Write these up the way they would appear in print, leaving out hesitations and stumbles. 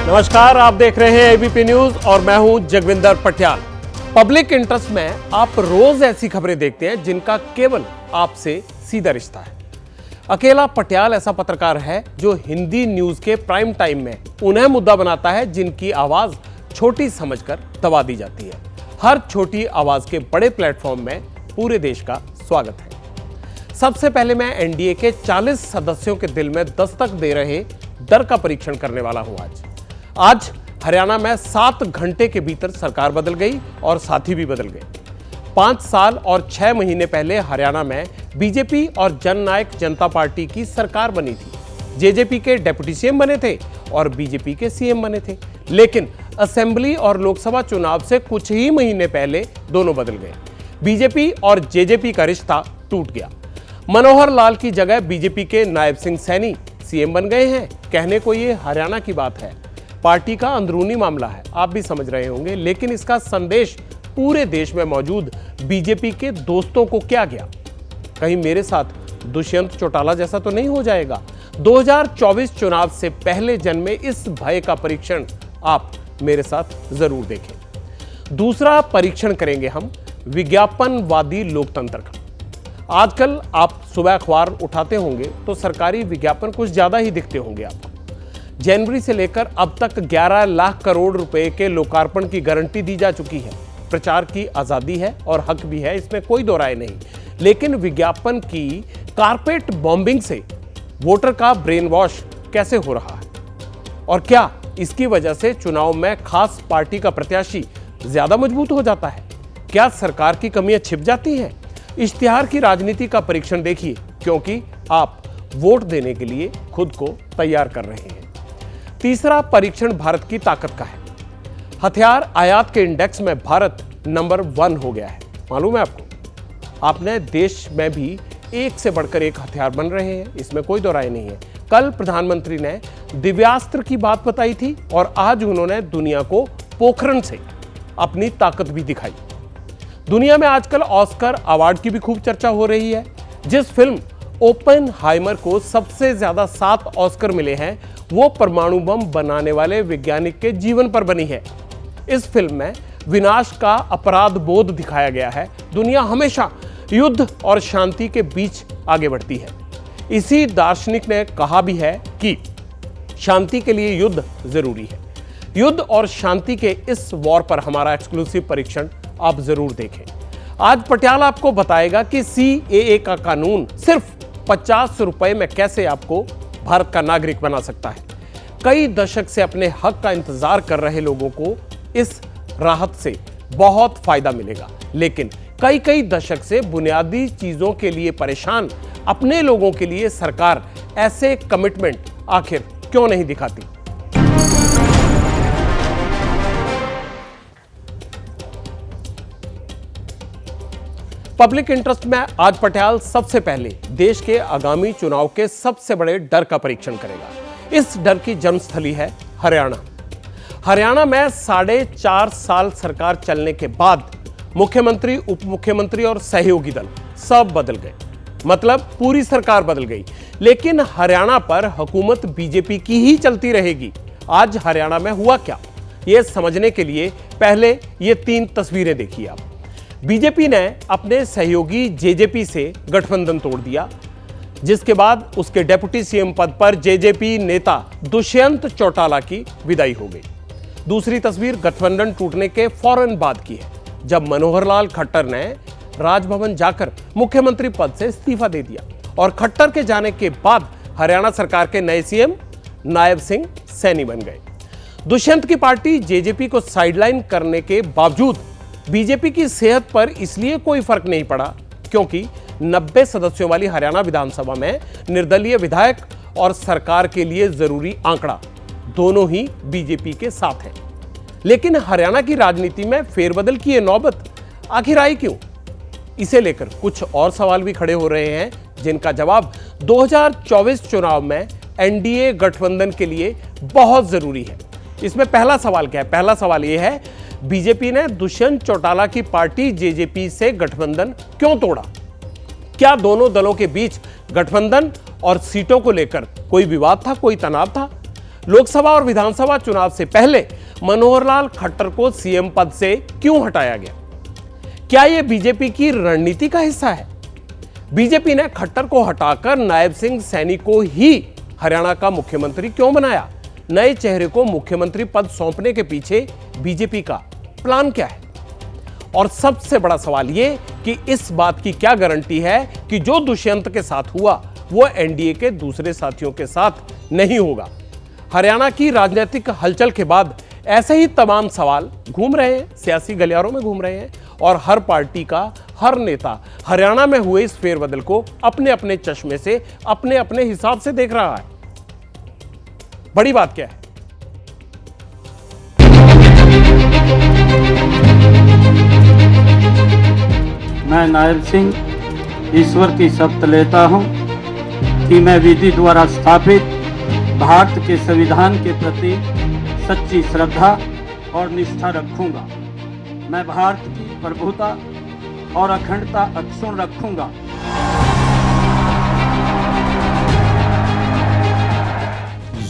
नमस्कार, आप देख रहे हैं एबीपी न्यूज और मैं हूं जगविंदर पटियाल। पब्लिक इंटरेस्ट में आप रोज ऐसी खबरें देखते हैं जिनका केवल आपसे सीधा रिश्ता है। अकेला पटियाल ऐसा पत्रकार है जो हिंदी न्यूज के प्राइम टाइम में उन्हें मुद्दा बनाता है जिनकी आवाज छोटी समझकर दबा दी जाती है। हर छोटी आवाज के बड़े प्लेटफॉर्म में पूरे देश का स्वागत है। सबसे पहले मैं एनडीए के 40 सदस्यों के दिल में दस्तक दे रहे डर का परीक्षण करने वाला हूं। आज हरियाणा में 7 घंटे के भीतर सरकार बदल गई और साथी भी बदल गए। 5 साल और 6 महीने पहले हरियाणा में बीजेपी और जननायक जनता पार्टी की सरकार बनी थी। जेजेपी के डिप्टी सीएम बने थे और बीजेपी के सीएम बने थे, लेकिन असेंबली और लोकसभा चुनाव से कुछ ही महीने पहले दोनों बदल गए। बीजेपी और जेजेपी का रिश्ता टूट गया। मनोहर लाल की जगह बीजेपी के नायब सिंह सैनी सीएम बन गए हैं। कहने को ये हरियाणा की बात है, पार्टी का अंदरूनी मामला है, आप भी समझ रहे होंगे, लेकिन इसका संदेश पूरे देश में मौजूद बीजेपी के दोस्तों को क्या गया? कहीं मेरे साथ दुष्यंत चौटाला जैसा तो नहीं हो जाएगा? 2024 चुनाव से पहले जन्मे इस भय का परीक्षण आप मेरे साथ जरूर देखें। दूसरा परीक्षण करेंगे हम विज्ञापनवादी लोकतंत्र का। आजकल आप सुबह अखबार उठाते होंगे तो सरकारी विज्ञापन कुछ ज्यादा ही दिखते होंगे आपको। जनवरी से लेकर अब तक 11 लाख करोड़ रुपए के लोकार्पण की गारंटी दी जा चुकी है। प्रचार की आजादी है और हक भी है, इसमें कोई दो राय नहीं, लेकिन विज्ञापन की कारपेट बॉम्बिंग से वोटर का ब्रेन वॉश कैसे हो रहा है? और क्या इसकी वजह से चुनाव में खास पार्टी का प्रत्याशी ज्यादा मजबूत हो जाता है? क्या सरकार की कमियां छिप जाती हैं? इश्तिहार की राजनीति का परीक्षण देखिए, क्योंकि आप वोट देने के लिए खुद को तैयार कर रहे हैं। तीसरा परीक्षण भारत की ताकत का है। हथियार आयात के इंडेक्स में भारत नंबर 1 हो गया है। मालूम है आपको? आपने देश में भी एक से बढ़कर एक हथियार बन रहे हैं, इसमें कोई दो राय नहीं है। कल प्रधानमंत्री ने दिव्यास्त्र की बात बताई थी और आज उन्होंने दुनिया को पोखरण से अपनी ताकत भी दिखाई। दुनिया में आजकल ऑस्कर अवार्ड की भी खूब चर्चा हो रही है। जिस फिल्म ओपेनहाइमर को सबसे ज्यादा 7 ऑस्कर मिले हैं, वो परमाणु बम बनाने वाले वैज्ञानिक के जीवन पर बनी है। इस फिल्म में विनाश का अपराध बोध दिखाया गया है। दुनिया हमेशा युद्ध और शांति के बीच आगे बढ़ती है। इसी दार्शनिक ने कहा भी है कि शांति के लिए युद्ध जरूरी है। युद्ध और शांति के इस वॉर पर हमारा एक्सक्लूसिव परीक्षण आप जरूर देखें। आज पटियाला आपको बताएगा कि सीएए का कानून सिर्फ 50 रुपए में कैसे आपको भारत का नागरिक बना सकता है। कई दशक से अपने हक का इंतजार कर रहे लोगों को इस राहत से बहुत फायदा मिलेगा, लेकिन कई दशक से बुनियादी चीजों के लिए परेशान अपने लोगों के लिए सरकार ऐसे कमिटमेंट आखिर क्यों नहीं दिखाती? पब्लिक इंटरेस्ट में आज पटियाल सबसे पहले देश के आगामी चुनाव के सबसे बड़े डर का परीक्षण करेगा। इस डर की जन्मस्थली है हरियाणा। हरियाणा में 4.5 साल सरकार चलने के बाद मुख्यमंत्री, उप मुख्यमंत्री और सहयोगी दल सब बदल गए, मतलब पूरी सरकार बदल गई, लेकिन हरियाणा पर हुकूमत बीजेपी की ही चलती रहेगी। आज हरियाणा में हुआ क्या, यह समझने के लिए पहले ये 3 तस्वीरें देखिए आप। बीजेपी ने अपने सहयोगी जेजेपी से गठबंधन तोड़ दिया, जिसके बाद उसके डिप्टी सीएम पद पर जेजेपी नेता दुष्यंत चौटाला की विदाई हो गई। दूसरी तस्वीर गठबंधन टूटने के फौरन बाद की है, जब मनोहर लाल खट्टर ने राजभवन जाकर मुख्यमंत्री पद से इस्तीफा दे दिया और खट्टर के जाने के बाद हरियाणा सरकार के नए सीएम नायब सिंह सैनी बन गए। दुष्यंत की पार्टी जेजेपी को साइडलाइन करने के बावजूद बीजेपी की सेहत पर इसलिए कोई फर्क नहीं पड़ा क्योंकि 90 सदस्यों वाली हरियाणा विधानसभा में निर्दलीय विधायक और सरकार के लिए जरूरी आंकड़ा दोनों ही बीजेपी के साथ है। लेकिन हरियाणा की राजनीति में फेरबदल की यह नौबत आखिर आई क्यों? इसे लेकर कुछ और सवाल भी खड़े हो रहे हैं, जिनका जवाब 2024 चुनाव में एनडीए गठबंधन के लिए बहुत जरूरी है। इसमें पहला सवाल क्या है? पहला सवाल यह है, बीजेपी ने दुष्यंत चौटाला की पार्टी जेजेपी से गठबंधन क्यों तोड़ा? क्या दोनों दलों के बीच गठबंधन और सीटों को लेकर कोई विवाद था, कोई तनाव था? लोकसभा और विधानसभा चुनाव से पहले मनोहर लाल खट्टर को सीएम पद से क्यों हटाया गया? क्या यह बीजेपी की रणनीति का हिस्सा है? बीजेपी ने खट्टर को हटाकर नायब सिंह सैनी को ही हरियाणा का मुख्यमंत्री क्यों बनाया? नए चेहरे को मुख्यमंत्री पद सौंपने के पीछे बीजेपी का प्लान क्या है? और सबसे बड़ा सवाल यह कि इस बात की क्या गारंटी है कि जो दुष्यंत के साथ हुआ वो एनडीए के दूसरे साथियों के साथ नहीं होगा? हरियाणा की राजनीतिक हलचल के बाद ऐसे ही तमाम सवाल घूम रहे हैं, सियासी गलियारों में घूम रहे हैं और हर पार्टी का हर नेता हरियाणा में हुए इस फेरबदल को अपने अपने चश्मे से अपने अपने हिसाब से देख रहा है। बड़ी बात क्या है? मैं नायब सिंह ईश्वर की शपथ लेता हूं कि मैं विधि द्वारा स्थापित भारत के संविधान के प्रति सच्ची श्रद्धा और निष्ठा रखूंगा। मैं भारत की प्रभुता और अखंडता अक्षुण्ण रखूंगा।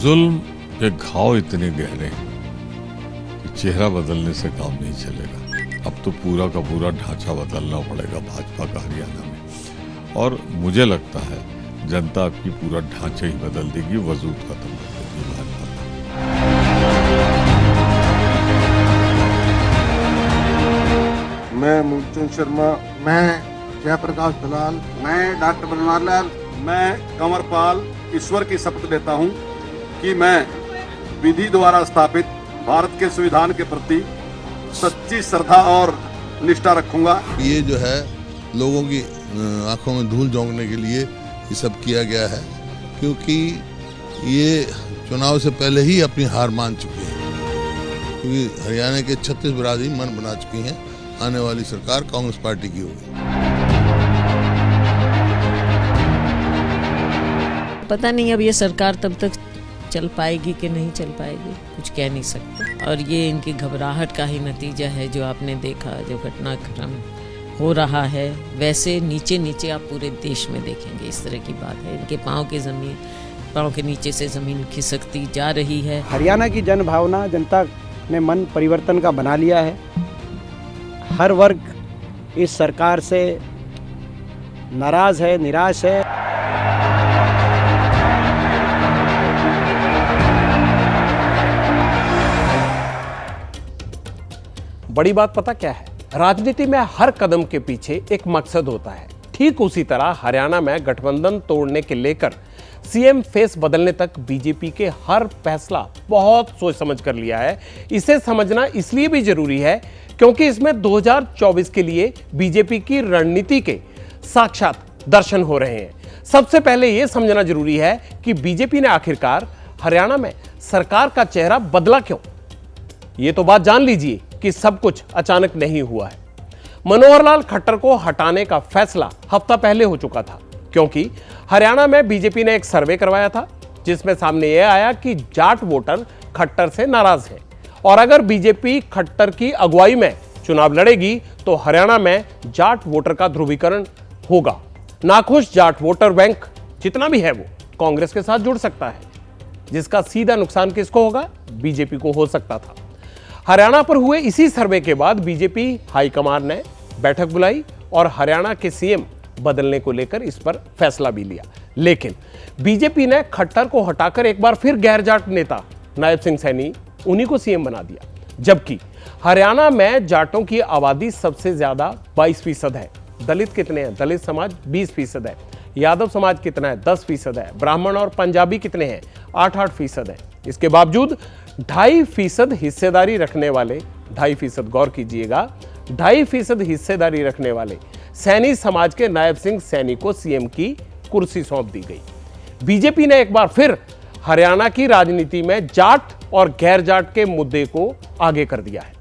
जुल्म के घाव इतने गहरे हैं कि चेहरा बदलने से काम नहीं चलेगा। अब तो पूरा का पूरा ढांचा बदलना पड़ेगा भाजपा का हरियाणा में, और मुझे लगता है जनता आपकी पूरा ढांचा ही बदल देगी, वजूद खत्म कर देगी भाजपा का। मैं मूलचंद शर्मा, मैं जयप्रकाश दलाल, मैं डॉक्टर बनवार लाल, मैं कंवरपाल ईश्वर की शपथ लेता हूं कि मैं विधि द्वारा स्थापित भारत के संविधान के प्रति सच्ची श्रद्धा और निष्ठा रखूंगा। ये जो है लोगों की आंखों में धूल झोंकने के लिए ये सब किया गया है, क्योंकि ये चुनाव से पहले ही अपनी हार मान चुके हैं, क्योंकि हरियाणा के 36 बिरादरी मन बना चुकी हैं आने वाली सरकार कांग्रेस पार्टी की होगी। पता नहीं अब ये सरकार तब तक चल पाएगी कि नहीं चल पाएगी, कुछ कह नहीं सकते। और ये इनकी घबराहट का ही नतीजा है जो आपने देखा, जो घटनाक्रम हो रहा है। वैसे नीचे नीचे आप पूरे देश में देखेंगे इस तरह की बात है। इनके पाँव के नीचे से ज़मीन खिसकती जा रही है। हरियाणा की जन भावना, जनता ने मन परिवर्तन का बना लिया है। हर वर्ग इस सरकार से नाराज है, निराश है। बड़ी बात पता क्या है? राजनीति में हर कदम के पीछे एक मकसद होता है। ठीक उसी तरह हरियाणा में गठबंधन तोड़ने के लेकर सीएम फेस बदलने तक बीजेपी के हर फैसला बहुत सोच समझ कर लिया है। इसे समझना इसलिए भी जरूरी है क्योंकि इसमें 2024 के लिए बीजेपी की रणनीति के साक्षात दर्शन हो रहे हैं। सबसे पहले यह समझना जरूरी है कि बीजेपी ने आखिरकार हरियाणा में सरकार का चेहरा बदला क्यों। यह तो बात जान लीजिए कि सब कुछ अचानक नहीं हुआ है। मनोहर लाल खट्टर को हटाने का फैसला हफ्ता पहले हो चुका था, क्योंकि हरियाणा में बीजेपी ने एक सर्वे करवाया था जिसमें सामने यह आया कि जाट वोटर खट्टर से नाराज हैं और अगर बीजेपी खट्टर की अगुवाई में चुनाव लड़ेगी तो हरियाणा में जाट वोटर का ध्रुवीकरण होगा। नाखुश जाट वोटर बैंक जितना भी है वो कांग्रेस के साथ जुड़ सकता है, जिसका सीधा नुकसान किसको होगा? बीजेपी को हो सकता था। हरियाणा पर हुए इसी सर्वे के बाद बीजेपी हाईकमान ने बैठक बुलाई और हरियाणा के सीएम बदलने को लेकर इस पर फैसला भी लिया। लेकिन बीजेपी ने खट्टर को हटाकर एक बार फिर गैर जाट नेता नायब सिंह सैनी उन्हीं को सीएम बना दिया, जबकि हरियाणा में जाटों की आबादी सबसे ज्यादा 22% है। दलित कितने हैं? दलित समाज 20% है। यादव समाज कितना है? 10% है। ब्राह्मण और पंजाबी कितने हैं? 8% है। इसके बावजूद 2.5% हिस्सेदारी रखने वाले, 2.5% गौर कीजिएगा, 2.5% हिस्सेदारी रखने वाले सैनी समाज के नायब सिंह सैनी को सीएम की कुर्सी सौंप दी गई। बीजेपी ने एक बार फिर हरियाणा की राजनीति में जाट और गैर जाट के मुद्दे को आगे कर दिया है।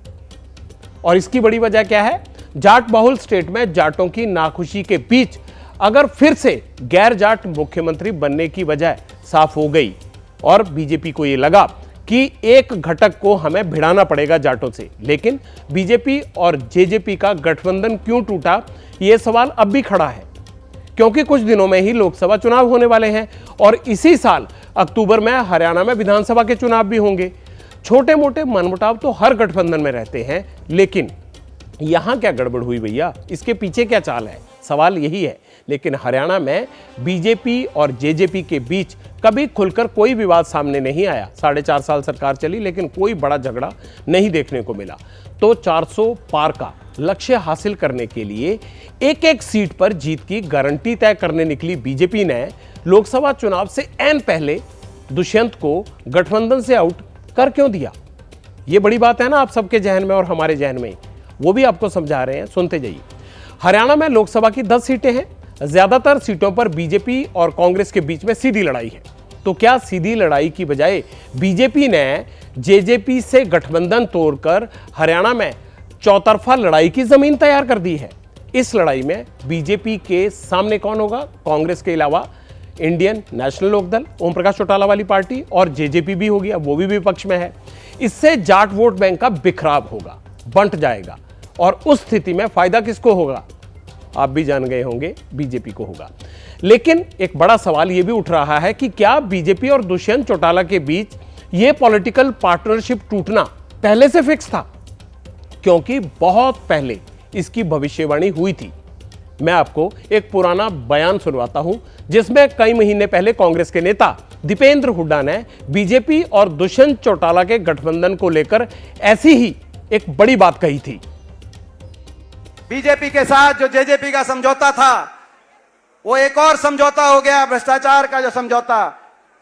और इसकी बड़ी वजह क्या है? जाट बहुल स्टेट में जाटों की नाखुशी के बीच अगर फिर से गैर जाट मुख्यमंत्री बनने की वजह साफ हो गई और बीजेपी को यह लगा कि एक घटक को हमें भिड़ाना पड़ेगा जाटों से। लेकिन बीजेपी और जेजेपी का गठबंधन क्यों टूटा, यह सवाल अब भी खड़ा है, क्योंकि कुछ दिनों में ही लोकसभा चुनाव होने वाले हैं और इसी साल अक्टूबर में हरियाणा में विधानसभा के चुनाव भी होंगे। छोटे मोटे मनमुटाव तो हर गठबंधन में रहते हैं, लेकिन यहां क्या गड़बड़ हुई भैया, इसके पीछे क्या चाल है, सवाल यही है। लेकिन हरियाणा में बीजेपी और जेजेपी के बीच कभी खुलकर कोई विवाद सामने नहीं आया। 4.5 साल सरकार चली, लेकिन कोई बड़ा झगड़ा नहीं देखने को मिला। तो 400 पार का लक्ष्य हासिल करने के लिए एक एक सीट पर जीत की गारंटी तय करने निकली बीजेपी ने लोकसभा चुनाव से ऐन पहले दुष्यंत को गठबंधन से आउट कर क्यों दिया? यह बड़ी बात है ना आप सबके जहन में और हमारे जहन में, वो भी आपको समझा रहे हैं, सुनते जाइए। हरियाणा में लोकसभा की 10 सीटें हैं। ज्यादातर सीटों पर बीजेपी और कांग्रेस के बीच में सीधी लड़ाई है। तो क्या सीधी लड़ाई की बजाय बीजेपी ने जेजेपी से गठबंधन तोड़कर हरियाणा में चौतरफा लड़ाई की जमीन तैयार कर दी है? इस लड़ाई में बीजेपी के सामने कौन होगा? कांग्रेस के अलावा इंडियन नेशनल लोकदल, ओम प्रकाश चौटाला वाली पार्टी, और जेजेपी भी होगी, अब वो भी विपक्ष में है। इससे जाट वोट बैंक का बिखराव होगा, बंट जाएगा, और उस स्थिति में फायदा किसको होगा? आप भी जान गए होंगे, बीजेपी को होगा। लेकिन एक बड़ा सवाल यह भी उठ रहा है कि क्या बीजेपी और दुष्यंत चौटाला के बीच यह पॉलिटिकल पार्टनरशिप टूटना पहले से फिक्स था? क्योंकि बहुत पहले इसकी भविष्यवाणी हुई थी। मैं आपको एक पुराना बयान सुनवाता हूं, जिसमें कई महीने पहले कांग्रेस के नेता दीपेंद्र हुड्डा ने बीजेपी और दुष्यंत चौटाला के गठबंधन को लेकर ऐसी ही एक बड़ी बात कही थी। बीजेपी के साथ जो जेजेपी का समझौता था, वो एक और समझौता हो गया, भ्रष्टाचार का जो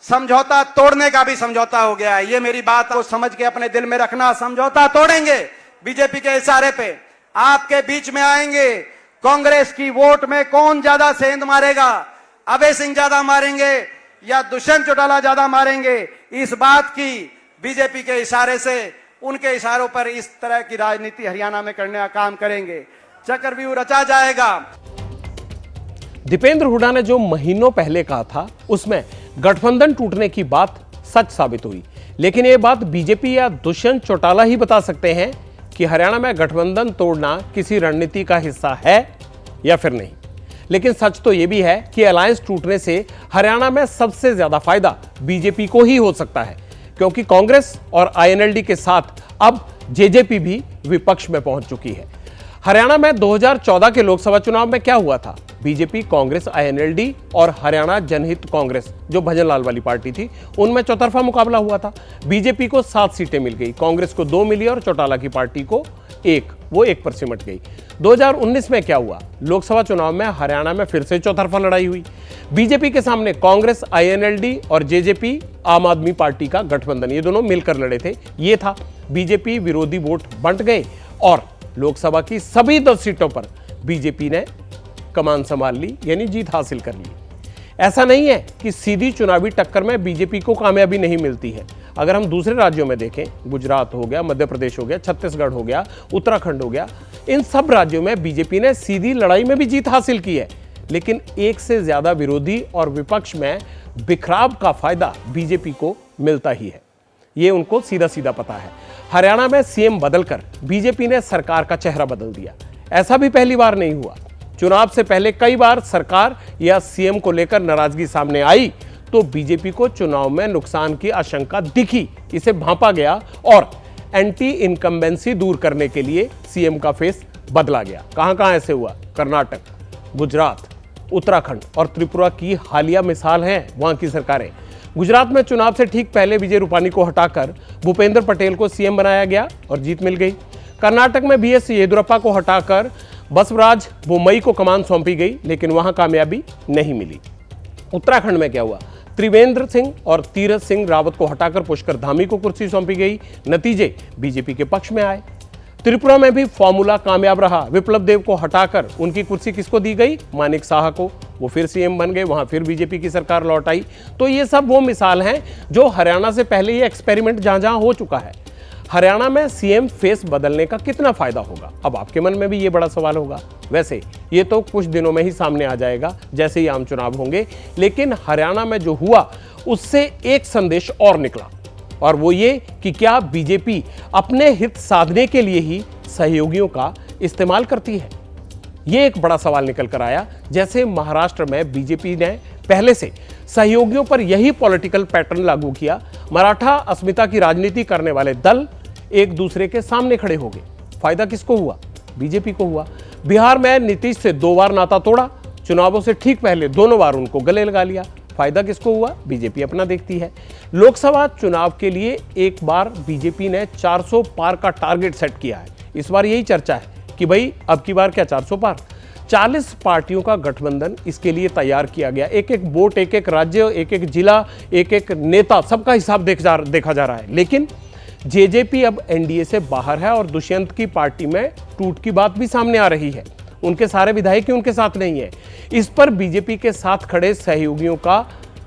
समझौता तोड़ने का भी समझौता हो गया। ये मेरी बात को समझ के अपने दिल में रखना। समझौता तोड़ेंगे बीजेपी के इशारे पे, आपके बीच में आएंगे। कांग्रेस की वोट में कौन ज्यादा सेंध मारेगा, अभय सिंह ज्यादा मारेंगे या दुष्यंत चौटाला ज्यादा मारेंगे, इस बात की बीजेपी के इशारे से, उनके इशारों पर इस तरह की राजनीति हरियाणा में करने का काम करेंगे। चक्रव्यूह रचा जाएगा। दीपेंद्र हुड्डा ने जो महीनों पहले कहा था, उसमें गठबंधन टूटने की बात सच साबित हुई। लेकिन यह बात बीजेपी या दुष्यंत चौटाला ही बता सकते हैं कि हरियाणा में गठबंधन तोड़ना किसी रणनीति का हिस्सा है या फिर नहीं। लेकिन सच तो यह भी है कि अलायंस टूटने से हरियाणा में सबसे ज्यादा फायदा बीजेपी को ही हो सकता है, क्योंकि कांग्रेस और आईएनएलडी के साथ अब जेजेपी भी विपक्ष में पहुंच चुकी है। हरियाणा में 2014 के लोकसभा चुनाव में क्या हुआ था? बीजेपी, कांग्रेस, आईएनएलडी और हरियाणा जनहित कांग्रेस, जो भजनलाल वाली पार्टी थी, उनमें चौतरफा मुकाबला हुआ था। बीजेपी को 7 सीटें मिल गई, कांग्रेस को 2 मिली और चौटाला की पार्टी को 1, वो 1 पर सिमट गई। 2019 में क्या हुआ? लोकसभा चुनाव में हरियाणा में फिर से चौतरफा लड़ाई हुई। बीजेपी के सामने कांग्रेस, आईएनएलडी और जेजेपी, आम आदमी पार्टी का गठबंधन, ये दोनों मिलकर लड़े थे। ये था, बीजेपी विरोधी वोट बंट गए और लोकसभा की सभी 10 सीटों पर बीजेपी ने कमान संभाल ली, यानी जीत हासिल कर ली। ऐसा नहीं है कि सीधी चुनावी टक्कर में बीजेपी को कामयाबी नहीं मिलती है। अगर हम दूसरे राज्यों में देखें, गुजरात हो गया, मध्य प्रदेश हो गया, छत्तीसगढ़ हो गया, उत्तराखंड हो गया, इन सब राज्यों में बीजेपी ने सीधी लड़ाई में भी जीत हासिल की है। लेकिन एक से ज्यादा विरोधी और विपक्ष में बिखराव का फायदा बीजेपी को मिलता ही है, ये उनको सीधा सीधा पता है। हरियाणा में सीएम बदलकर बीजेपी ने सरकार का चेहरा बदल दिया। ऐसा भी पहली बार नहीं हुआ। चुनाव से पहले कई बार सरकार या सीएम को लेकर नाराजगी सामने आई तो बीजेपी को चुनाव में नुकसान की आशंका दिखी, इसे भांपा गया और एंटी इनकम्बेंसी दूर करने के लिए सीएम का फेस बदला गया। कहां ऐसे हुआ? कर्नाटक, गुजरात, उत्तराखंड और त्रिपुरा की हालिया मिसाल हैं वहां की सरकारें। गुजरात में चुनाव से ठीक पहले विजय रूपानी को हटाकर भूपेंद्र पटेल को सीएम बनाया गया और जीत मिल गई। कर्नाटक में बीएस येदियुरप्पा को हटाकर बसवराज बोम्मई को कमान सौंपी गई, लेकिन वहां कामयाबी नहीं मिली। उत्तराखंड में क्या हुआ? त्रिवेंद्र सिंह और तीरथ सिंह रावत को हटाकर पुष्कर धामी को कुर्सी सौंपी गई, नतीजे बीजेपी के पक्ष में आए। त्रिपुरा में भी फॉर्मूला कामयाब रहा। विप्लव देव को हटाकर उनकी कुर्सी किसको दी गई? मानिक साहा को, वो फिर सीएम बन गए, वहां फिर बीजेपी की सरकार लौट आई। तो ये सब वो मिसाल हैं जो हरियाणा से पहले ये एक्सपेरिमेंट जहां हो चुका है। हरियाणा में सीएम फेस बदलने का कितना फायदा होगा? अब आपके मन में भी ये बड़ा सवाल होगा। वैसे ये तो कुछ दिनों में ही सामने आ जाएगा जैसे ही आम चुनाव होंगे, लेकिन हरियाणा में जो हुआ उससे एक संदेश और निकला, और वो ये कि क्या बीजेपी अपने हित साधने के लिए ही सहयोगियों का इस्तेमाल करती है? ये एक बड़ा सवाल निकल कर आया। जैसे महाराष्ट्र में बीजेपी ने पहले से सहयोगियों पर यही पॉलिटिकल पैटर्न लागू किया, मराठा अस्मिता की राजनीति करने वाले दल एक दूसरे के सामने खड़े हो गए। फायदा किसको हुआ? बीजेपी को हुआ। बिहार में नीतीश से 2 बार नाता तोड़ा, चुनावों से ठीक पहले दोनों बार उनको गले लगा लिया। फायदा किसको हुआ? बीजेपी अपना देखती है। लोकसभा चुनाव के लिए एक बार बीजेपी ने 400 पार का टारगेट सेट किया है। इस बार यही चर्चा है कि भाई अब की बार क्या 400 पार? 40 पार्टियों का गठबंधन इसके लिए तैयार किया गया। एक एक वोट, एक एक राज्य, एक एक जिला, एक एक नेता, सबका हिसाब देखा जा रहा है। लेकिन जेजेपी अब एनडीए से बाहर है और दुष्यंत की पार्टी में टूट की बात भी सामने आ रही है। उनके सारे विधायक ही उनके साथ नहीं है। इस पर बीजेपी के साथ खड़े सहयोगियों का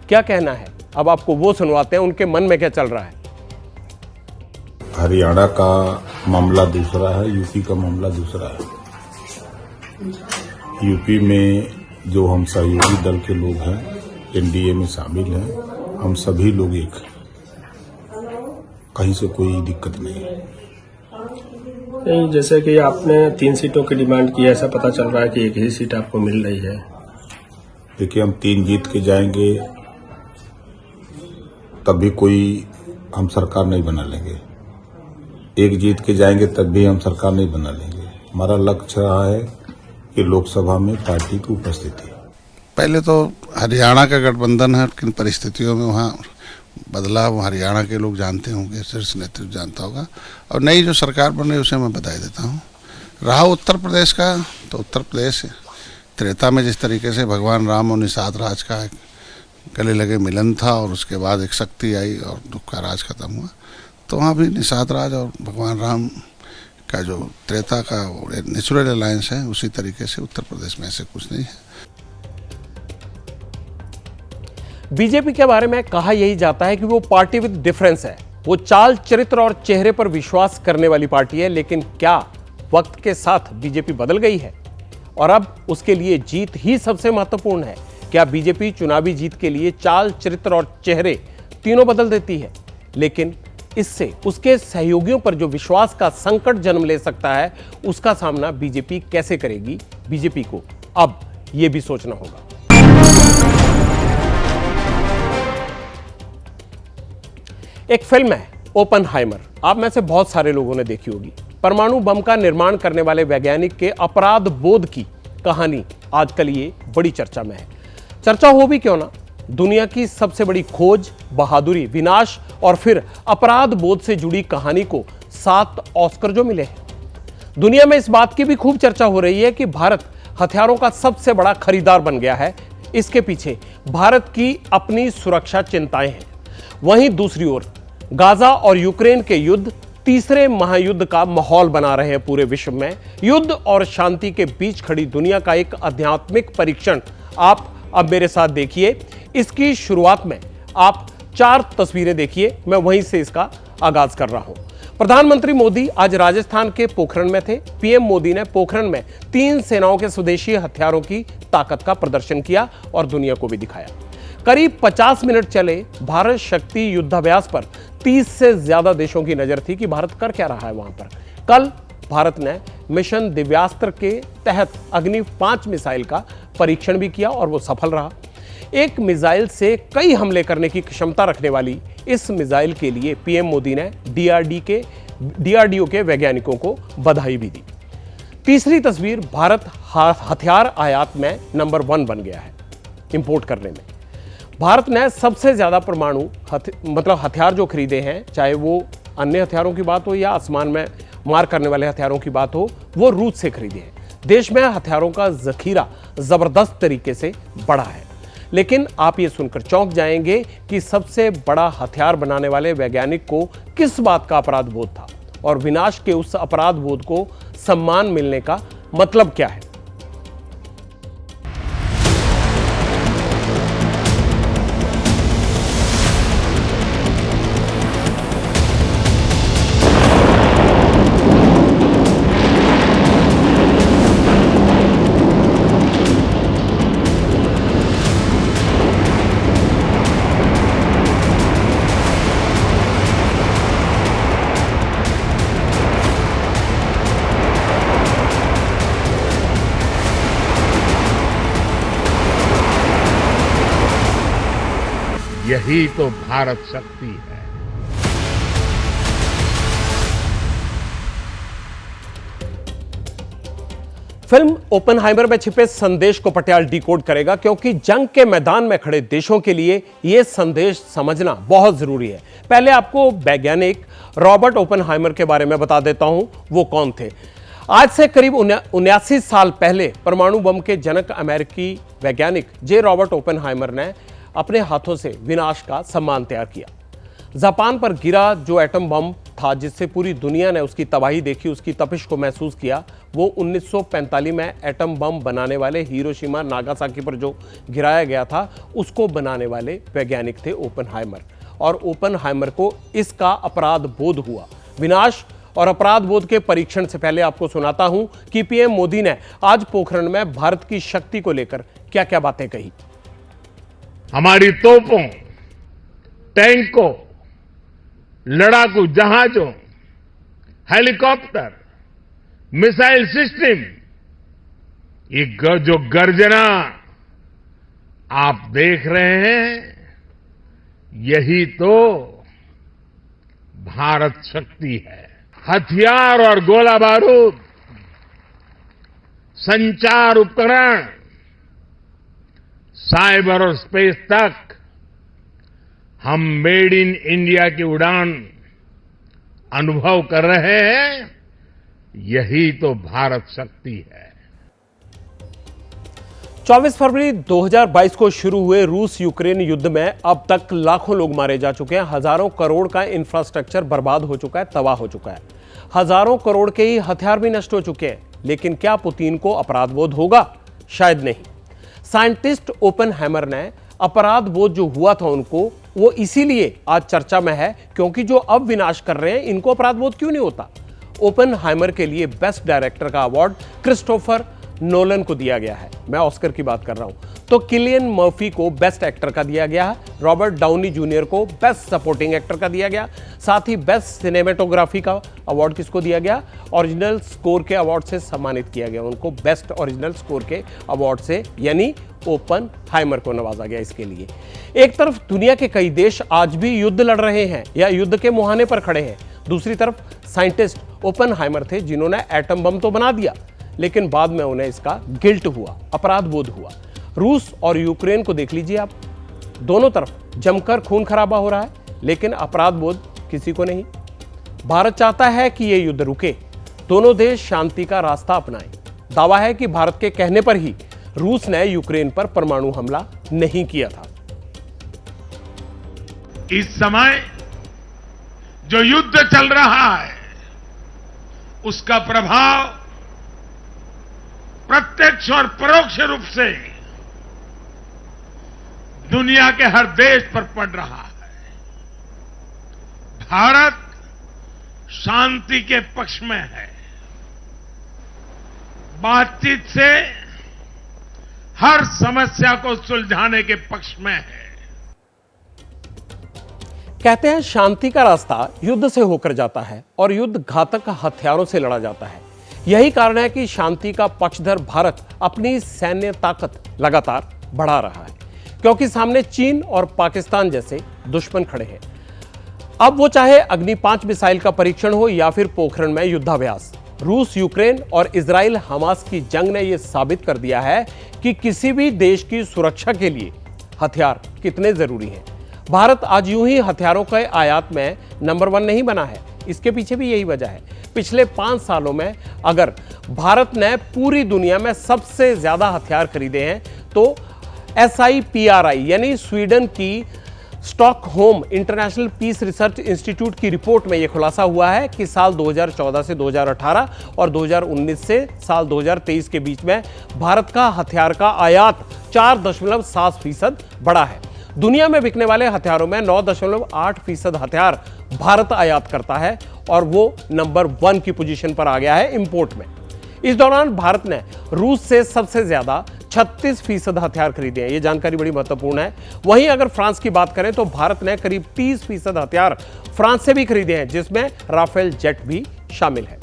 क्या कहना है? अब आपको वो सुनवाते हैं, उनके मन में क्या चल रहा है। हरियाणा का मामला दूसरा है, यूपी का मामला दूसरा है। यूपी में जो हम सहयोगी दल के लोग हैं, एनडीए में शामिल हैं, हम सभी लोग एक हैं, कहीं से कोई दिक्कत नहीं है। नहीं, जैसे कि आपने 3 सीटों की डिमांड की है, ऐसा पता चल रहा है कि एक ही सीट आपको मिल रही है। देखिए, हम 3 जीत के जाएंगे तब भी कोई हम सरकार नहीं बना लेंगे, 1 जीत के जाएंगे तब भी हम सरकार नहीं बना लेंगे। हमारा लक्ष्य रहा है कि लोकसभा में पार्टी की उपस्थिति। पहले तो हरियाणा का गठबंधन है, किन परिस्थितियों में वहाँ बदलाव हरियाणा के लोग जानते होंगे, शीर्ष नेतृत्व जानता होगा। और नई जो सरकार बन रही है उसे मैं बधाई देता हूँ। रहा उत्तर प्रदेश का, तो उत्तर प्रदेश त्रेता में जिस तरीके से भगवान राम और निषाद राज का एक गले लगे मिलन था और उसके बाद एक शक्ति आई और दुख का राज खत्म हुआ, तो वहाँ भी निषाद राज और भगवान राम का जो त्रेता का नेचुरल अलायंस है, उसी तरीके से उत्तर प्रदेश में ऐसे कुछ नहीं है। बीजेपी के बारे में कहा यही जाता है कि वो पार्टी विद डिफरेंस है। वो चाल, चरित्र और चेहरे पर विश्वास करने वाली पार्टी है। लेकिन क्या वक्त के साथ बीजेपी बदल गई है और अब उसके लिए जीत ही सबसे महत्वपूर्ण है? क्या बीजेपी चुनावी जीत के लिए चाल, चरित्र और चेहरे तीनों बदल देती है? लेकिन इससे उसके सहयोगियों पर जो विश्वास का संकट जन्म ले सकता है, उसका सामना बीजेपी कैसे करेगी? बीजेपी को अब यह भी सोचना होगा। एक फिल्म है ओपनहाइमर, आप में से बहुत सारे लोगों ने देखी होगी। परमाणु बम का निर्माण करने वाले वैज्ञानिक के अपराध बोध की कहानी आजकल ये बड़ी चर्चा में है। चर्चा हो भी क्यों ना, दुनिया की सबसे बड़ी खोज, बहादुरी, विनाश और फिर अपराध बोध से जुड़ी कहानी को 7 ऑस्कर जो मिले हैं। दुनिया में इस बात की भी खूब चर्चा हो रही है कि भारत हथियारों का सबसे बड़ा खरीदार बन गया है। इसके पीछे भारत की अपनी सुरक्षा चिंताएं हैं। वहीं दूसरी ओर गाजा और यूक्रेन के युद्ध तीसरे महायुद्ध का माहौल बना रहे हैं पूरे विश्व में। युद्ध और शांति के बीच खड़ी दुनिया का एक आध्यात्मिक परीक्षण आप अब मेरे साथ देखिए। इसकी शुरुआत में आप 4 तस्वीरें देखिए, मैं वहीं से इसका आगाज कर रहा हूं। प्रधानमंत्री मोदी आज राजस्थान के पोखरण में थे। पीएम मोदी ने पोखरण में 3 सेनाओं के स्वदेशी हथियारों की ताकत का प्रदर्शन किया और दुनिया को भी दिखाया। करीब 50 मिनट चले भारत शक्ति युद्धाभ्यास पर 30 से ज्यादा देशों की नजर थी कि भारत कर क्या रहा है वहां पर। कल भारत ने मिशन दिव्यास्त्र के तहत अग्नि 5 मिसाइल का परीक्षण भी किया और वो सफल रहा। एक मिसाइल से कई हमले करने की क्षमता रखने वाली इस मिसाइल के लिए पीएम मोदी ने डीआरडीओ के वैज्ञानिकों को बधाई भी दी। तीसरी तस्वीर, भारत हथियार आयात में नंबर 1 बन गया है इंपोर्ट करने में। भारत ने सबसे ज्यादा परमाणु हथियार जो खरीदे हैं, चाहे वो अन्य हथियारों की बात हो या आसमान में मार करने वाले हथियारों की बात हो, वो रूस से खरीदे हैं। देश में हथियारों का जखीरा जबरदस्त तरीके से बढ़ा है। लेकिन आप ये सुनकर चौंक जाएंगे कि सबसे बड़ा हथियार बनाने वाले वैज्ञानिक को किस बात का अपराध बोध था और विनाश के उस अपराध बोध को सम्मान मिलने का मतलब क्या है। यही तो भारत शक्ति है। फिल्म ओपनहाइमर में छिपे संदेश को पटियाल डिकोड करेगा, क्योंकि जंग के मैदान में खड़े देशों के लिए यह संदेश समझना बहुत जरूरी है। पहले आपको वैज्ञानिक रॉबर्ट ओपनहाइमर के बारे में बता देता हूं, वो कौन थे। आज से करीब 79 साल पहले परमाणु बम के जनक अमेरिकी वैज्ञानिक जे रॉबर्ट ओपनहाइमर ने अपने हाथों से विनाश का सम्मान तैयार किया। जापान पर गिरा जो एटम बम था, जिससे पूरी दुनिया ने उसकी तबाही देखी, उसकी तपिश को महसूस किया, वो 1945 में एटम बम बनाने वाले हिरोशिमा नागासाकी पर जो गिराया गया था, उसको बनाने वाले वैज्ञानिक थे ओपनहाइमर। और ओपनहाइमर को इसका अपराध बोध हुआ। विनाश और अपराध बोध के परीक्षण से पहले आपको सुनाता हूं कि पीएम मोदी ने आज पोखरण में भारत की शक्ति को लेकर क्या क्या बातें कही। हमारी तोपों, टैंकों, लड़ाकू जहाजों, हेलीकॉप्टर, मिसाइल सिस्टम, ये जो गर्जना आप देख रहे हैं, यही तो भारत शक्ति है। हथियार और गोला बारूद, संचार उपकरण, साइबर और स्पेस तक हम मेड इन इंडिया की उड़ान अनुभव कर रहे हैं। यही तो भारत शक्ति है। 24 फरवरी 2022 को शुरू हुए रूस यूक्रेन युद्ध में अब तक लाखों लोग मारे जा चुके हैं। हजारों करोड़ का इंफ्रास्ट्रक्चर बर्बाद हो चुका है, तबाह हो चुका है। हजारों करोड़ के ही हथियार भी नष्ट हो चुके हैं। लेकिन क्या पुतिन को अपराध बोध होगा? शायद नहीं। साइंटिस्ट ओपनहाइमर ने अपराध बोध जो हुआ था उनको, वो इसीलिए आज चर्चा में है, क्योंकि जो अब विनाश कर रहे हैं इनको अपराध बोध क्यों नहीं होता। ओपनहाइमर के लिए बेस्ट डायरेक्टर का अवार्ड क्रिस्टोफर नोलन को दिया गया है। मैं ऑस्कर की बात कर रहा हूं। तो किलियन मर्फी को बेस्ट एक्टर का दिया गया है। रॉबर्ट डाउनी जूनियर को बेस्ट सपोर्टिंग एक्टर का दिया गया। साथ ही बेस्ट सिनेमेटोग्राफी का अवार्ड किसको दिया गया? ओरिजिनल स्कोर के अवार्ड से सम्मानित किया गया उनको। बेस्ट ओरिजिनल स्कोर के अवार्ड से, यानी ओपनहाइमर को नवाजा गया इसके लिए। एक तरफ दुनिया के कई देश आज भी युद्ध लड़ रहे हैं या युद्ध के मुहाने पर खड़े हैं। दूसरी तरफ साइंटिस्ट ओपनहाइमर थे जिन्होंने एटम बम तो बना दिया, लेकिन बाद में उन्हें इसका गिल्ट हुआ, अपराध बोध हुआ। रूस और यूक्रेन को देख लीजिए आप, दोनों तरफ जमकर खून खराबा हो रहा है, लेकिन अपराध बोध किसी को नहीं। भारत चाहता है कि यह युद्ध रुके, दोनों देश शांति का रास्ता अपनाएं। दावा है कि भारत के कहने पर ही रूस ने यूक्रेन पर परमाणु हमला नहीं किया था। इस समय जो युद्ध चल रहा है, उसका प्रभाव प्रत्यक्ष और परोक्ष रूप से दुनिया के हर देश पर पड़ रहा है। भारत शांति के पक्ष में है, बातचीत से हर समस्या को सुलझाने के पक्ष में है। कहते हैं शांति का रास्ता युद्ध से होकर जाता है और युद्ध घातक हथियारों से लड़ा जाता है। यही कारण है कि शांति का पक्षधर भारत अपनी सैन्य ताकत लगातार बढ़ा रहा है, क्योंकि सामने चीन और पाकिस्तान जैसे दुश्मन खड़े हैं। अब वो चाहे अग्नि 5 मिसाइल का परीक्षण हो या फिर पोखरण में युद्धाभ्यास। रूस यूक्रेन और इजराइल हमास की जंग ने यह साबित कर दिया है कि किसी भी देश की सुरक्षा के लिए हथियार कितने जरूरी हैं। भारत आज यूं ही हथियारों के आयात में नंबर 1 नहीं बना है, इसके पीछे भी यही वजह है। पिछले 5 सालों में अगर भारत ने पूरी दुनिया में सबसे ज्यादा हथियार खरीदे हैं तो SIPRI यानी स्वीडन की Stockholm International Peace Research Institute की रिपोर्ट में यह खुलासा हुआ है कि साल 2014 से 2018 और 2019 से साल 2023 के बीच में भारत का हथियार का आयात 4.7% बढ़ा है। दुनिया में बिकने वाले हथियारों में 9.8% हथियार भारत आयात करता है और वो नंबर 1 की पोजीशन पर आ गया है इंपोर्ट में। इस दौरान भारत ने रूस से सबसे ज्यादा 36% हथियार खरीदे हैं। ये जानकारी बड़ी महत्वपूर्ण है। वहीं अगर फ्रांस की बात करें तो भारत ने करीब 30% हथियार फ्रांस से भी खरीदे हैं, जिसमें राफेल जेट भी शामिल है।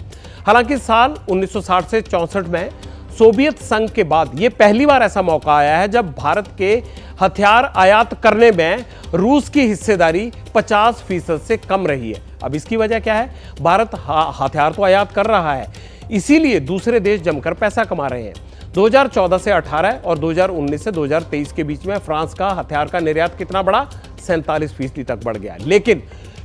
हालांकि साल 1960 से 64 में सोवियत संघ के बाद यह पहली बार ऐसा मौका आया है जब भारत के हथियार आयात करने में रूस की हिस्सेदारी 50% से कम रही है। अब इसकी वजह क्या है? भारत हथियार तो आयात कर रहा है, इसीलिए दूसरे देश जमकर पैसा कमा रहे हैं। 2014 से 18 और 2019 से 2023 के बीच में फ्रांस का हथियार का निर्यात कितना बढ़ा? 47% तक बढ़ गया। लेकिन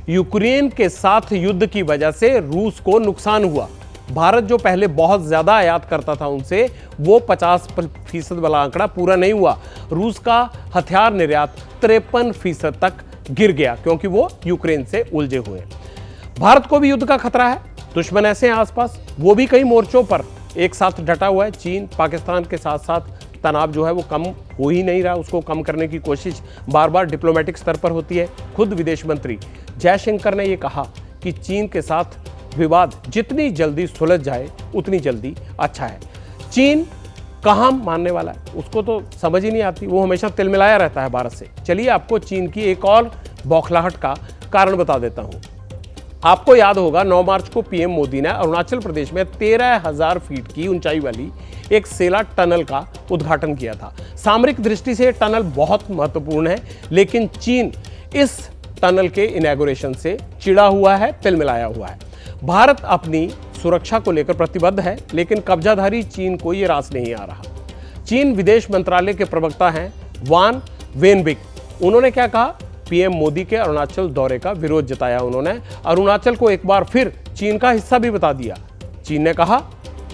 यूक्रेन के साथ युद्ध की वजह से रूस को नुकसान हुआ। भारत जो पहले बहुत ज्यादा आयात करता था उनसे, वो 50% वाला आंकड़ा पूरा नहीं हुआ। रूस का हथियार निर्यात 53% तक गिर गया, क्योंकि वो यूक्रेन से उलझे हुए हैं। भारत को भी युद्ध का खतरा है, दुश्मन ऐसे हैं आसपास, वो भी कई मोर्चों पर एक साथ डटा हुआ है। चीन, पाकिस्तान के साथ साथ तनाव जो है वो कम हो ही नहीं रहा, उसको कम करने की कोशिश बार बार डिप्लोमेटिक स्तर पर होती है। खुद विदेश मंत्री जयशंकर ने यह कहा कि चीन के साथ विवाद जितनी जल्दी सुलझ जाए उतनी जल्दी अच्छा है। चीन कहाँ मानने वाला है, उसको तो समझ ही नहीं आती, वो हमेशा तिलमिलाया रहता है भारत से। चलिए आपको चीन की एक और बौखलाहट का कारण बता देता हूं। आपको याद होगा 9 मार्च को पीएम मोदी ने अरुणाचल प्रदेश में 13,000 फीट की ऊंचाई वाली एक सेला टनल का उद्घाटन किया था। सामरिक दृष्टि से टनल बहुत महत्वपूर्ण है, लेकिन चीन इस टनल के इनॉग्रेशन से चिढ़ा हुआ है, तिलमिलाया हुआ है। भारत अपनी सुरक्षा को लेकर प्रतिबद्ध है, लेकिन कब्जाधारी चीन को यह रास नहीं आ रहा। चीन विदेश मंत्रालय के प्रवक्ता हैं वान वेनबिक, उन्होंने क्या कहा? पीएम मोदी के अरुणाचल दौरे का विरोध जताया उन्होंने। अरुणाचल को एक बार फिर चीन का हिस्सा भी बता दिया। चीन ने कहा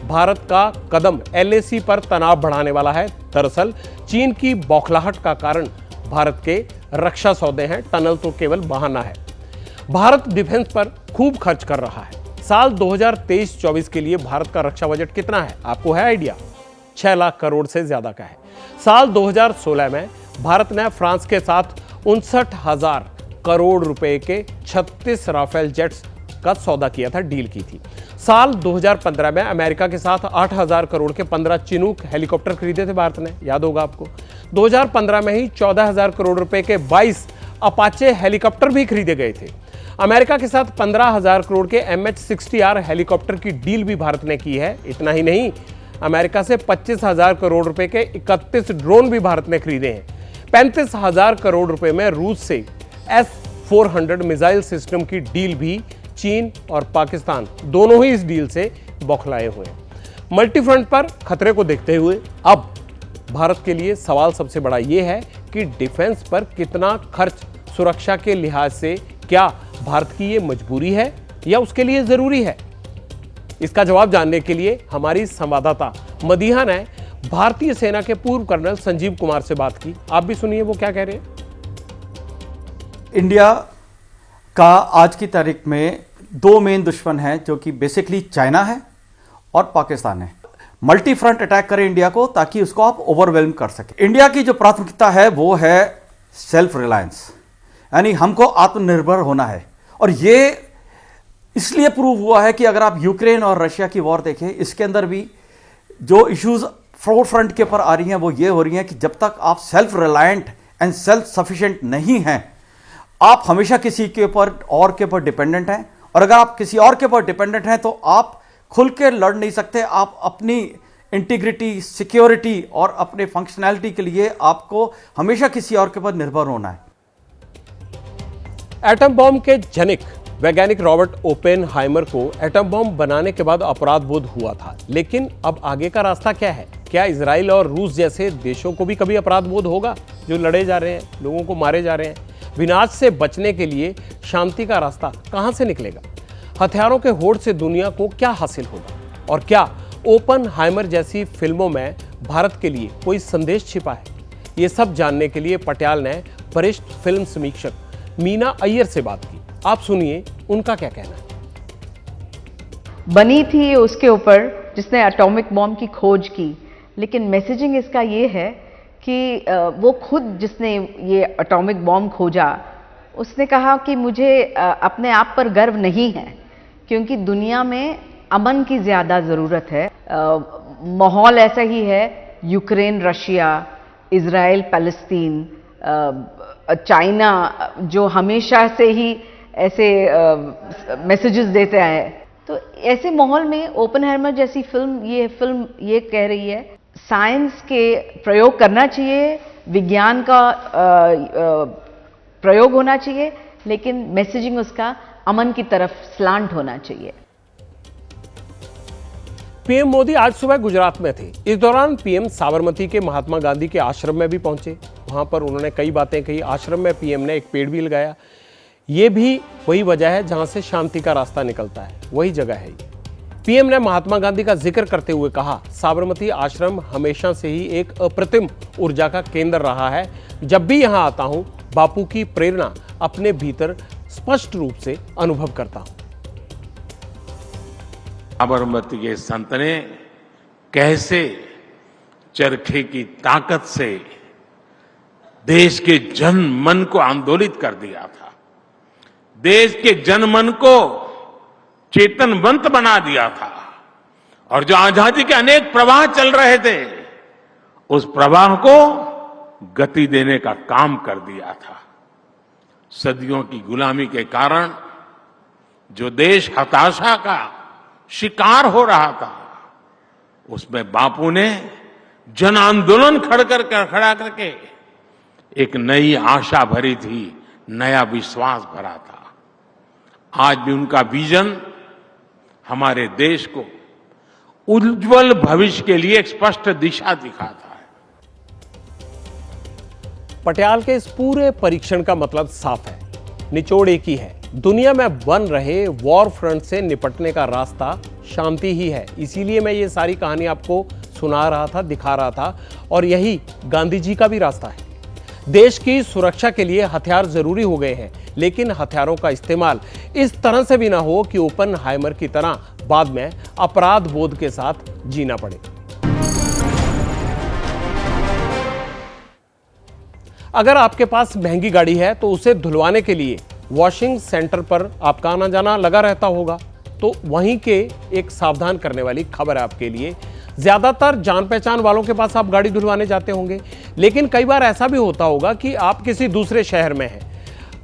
भारत का कदम एलएसी पर तनाव बढ़ाने वाला है। दरअसल चीन की बौखलाहट का कारण भारत के रक्षा सौदे हैं, टनल तो केवल बहाना है। भारत डिफेंस पर खूब खर्च कर रहा है। साल 2023-24 के लिए भारत का रक्षा बजट कितना है, आपको है आइडिया? 6 लाख करोड़ से ज्यादा का है। साल 2016 में भारत ने फ्रांस के साथ 59,000 करोड़ रुपए के 36 राफेल जेट्स का सौदा किया था, डील की थी। साल 2015 में अमेरिका के साथ 8,000 करोड़ के 15 चिनूक हेलीकॉप्टर खरीदे थे भारत ने, याद होगा आपको। 2015 में ही 14,000 करोड़ रुपए के 22 अपाचे हेलीकॉप्टर भी खरीदे गए थे। अमेरिका के साथ 15,000 करोड़ के MH-60R हेलीकॉप्टर की डील भी भारत ने की है। इतना ही नहीं, अमेरिका से 25,000 करोड़ रुपए के 31 ड्रोन भी भारत ने खरीदे हैं। 35,000 करोड़ रुपए में रूस से S-400 मिसाइल सिस्टम की डील भी चीन और पाकिस्तान दोनों ही इस डील से बौखलाए हुए हैं। मल्टी फ्रंट पर खतरे को देखते हुए अब भारत के लिए सवाल सबसे बड़ा यह है कि डिफेंस पर कितना खर्च सुरक्षा के लिहाज से क्या भारत की ये मजबूरी है या उसके लिए जरूरी है? इसका जवाब जानने के लिए हमारी संवाददाता मदीहा ने भारतीय सेना के पूर्व कर्नल संजीव कुमार से बात की। आप भी सुनिए वो क्या कह रहे हैं। इंडिया का आज की तारीख में 2 मेन दुश्मन हैं, जो कि बेसिकली चाइना है और पाकिस्तान है। मल्टी फ्रंट अटैक करें इंडिया को, ताकि उसको आप ओवरवेल्म कर सके। इंडिया की जो प्राथमिकता है वो है सेल्फ रिलायंस, यानी हमको आत्मनिर्भर होना है। और ये इसलिए प्रूव हुआ है कि अगर आप यूक्रेन और रशिया की वॉर देखें, इसके अंदर भी जो इश्यूज फ्लोर फ्रंट के ऊपर आ रही हैं वो ये हो रही हैं कि जब तक आप self reliant and self sufficient नहीं हैं, आप हमेशा किसी के ऊपर डिपेंडेंट हैं। और अगर आप किसी और के ऊपर डिपेंडेंट हैं तो आप खुल के लड़ नहीं सकते। आप अपनी इंटीग्रिटी, सिक्योरिटी और अपने फंक्शनैलिटी के लिए आपको हमेशा किसी और के ऊपर निर्भर होना है। एटम बॉम्ब के जनक वैज्ञानिक रॉबर्ट ओपेनहाइमर को एटम बॉम्ब बनाने के बाद अपराध बोध हुआ था, लेकिन अब आगे का रास्ता क्या है? क्या इजराइल और रूस जैसे देशों को भी कभी अपराध बोध होगा, जो लड़े जा रहे हैं, लोगों को मारे जा रहे हैं? विनाश से बचने के लिए शांति का रास्ता कहां से निकलेगा? हथियारों के होड़ से दुनिया को क्या हासिल होगा? और क्या ओपेनहाइमर जैसी फिल्मों में भारत के लिए कोई संदेश छिपा है? ये सब जानने के लिए पटियाल ने वरिष्ठ फिल्म समीक्षक मीना अय्यर से बात की। आप सुनिए उनका क्या कहना है। बनी थी उसके ऊपर जिसने एटॉमिक बॉम्ब की खोज की, लेकिन मैसेजिंग इसका ये है कि वो खुद जिसने ये एटॉमिक बॉम्ब खोजा, उसने कहा कि मुझे अपने आप पर गर्व नहीं है, क्योंकि दुनिया में अमन की ज़्यादा ज़रूरत है। माहौल ऐसा ही है, Ukraine, Russia, Israel, Palestine, China जो हमेशा से ही ऐसे मैसेजेस देता है। तो ऐसे माहौल में ओपेनहाइमर जैसी फिल्म ये कह रही है साइंस के प्रयोग करना चाहिए, विज्ञान का प्रयोग होना चाहिए, लेकिन मैसेजिंग उसका अमन की तरफ स्लांट होना चाहिए। पीएम मोदी आज सुबह गुजरात में थे। इस दौरान पीएम साबरमती के महात्मा गांधी के आश्रम में भी पहुंचे। वहां पर उन्होंने कई बातें कही। आश्रम में पीएम ने एक पेड़ भी लगाया। ये भी वही वजह है जहां से शांति का रास्ता निकलता है, वही जगह है ये। पीएम ने महात्मा गांधी का जिक्र करते हुए कहा, साबरमती आश्रम हमेशा से ही एक अप्रतिम ऊर्जा का केंद्र रहा है। जब भी यहां आता हूं, बापू की प्रेरणा अपने भीतर स्पष्ट रूप से अनुभव करता हूं। साबरमती के संत ने कैसे चरखे की ताकत से देश के जन मन को आंदोलित कर दिया था, देश के जन मन को चेतनवंत बना दिया था, और जो आजादी के अनेक प्रवाह चल रहे थे, उस प्रवाह को गति देने का काम कर दिया था। सदियों की गुलामी के कारण जो देश हताशा का शिकार हो रहा था, उसमें बापू ने जन आंदोलन खड़ा करके एक नई आशा भरी थी, नया विश्वास भरा था। आज भी उनका विजन हमारे देश को उज्जवल भविष्य के लिए एक स्पष्ट दिशा दिखाता है। पटियाल के इस पूरे परीक्षण का मतलब साफ है, निचोड़ एक ही है। दुनिया में बन रहे वॉर फ्रंट से निपटने का रास्ता शांति ही है। इसीलिए मैं ये सारी कहानी आपको सुना रहा था, दिखा रहा था, और यही गांधी जी का भी रास्ता है। देश की सुरक्षा के लिए हथियार जरूरी हो गए हैं, लेकिन हथियारों का इस्तेमाल इस तरह से भी ना हो कि ओपनहाइमर की तरह बाद में अपराध बोध के साथ जीना पड़े। अगर आपके पास महंगी गाड़ी है तो उसे धुलवाने के लिए वॉशिंग सेंटर पर आपका आना जाना लगा रहता होगा, तो वहीं के एक सावधान करने वाली खबर है आपके लिए। ज्यादातर जान पहचान वालों के पास आप गाड़ी धुलवाने जाते होंगे, लेकिन कई बार ऐसा भी होता होगा कि आप किसी दूसरे शहर में हैं,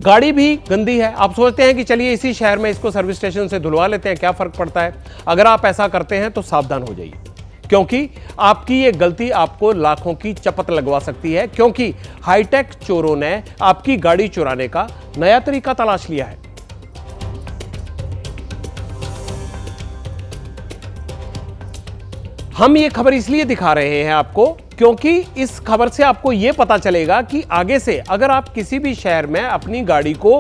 गाड़ी भी गंदी है, आप सोचते हैं कि चलिए इसी शहर में इसको सर्विस स्टेशन से धुलवा लेते हैं, क्या फर्क पड़ता है। अगर आप ऐसा करते हैं तो सावधान हो जाइए, क्योंकि आपकी ये गलती आपको लाखों की चपत लगवा सकती है, क्योंकि हाईटेक चोरों ने आपकी गाड़ी चुराने का नया तरीका तलाश लिया है। हम ये खबर इसलिए दिखा रहे हैं आपको क्योंकि इस खबर से आपको यह पता चलेगा कि आगे से अगर आप किसी भी शहर में अपनी गाड़ी को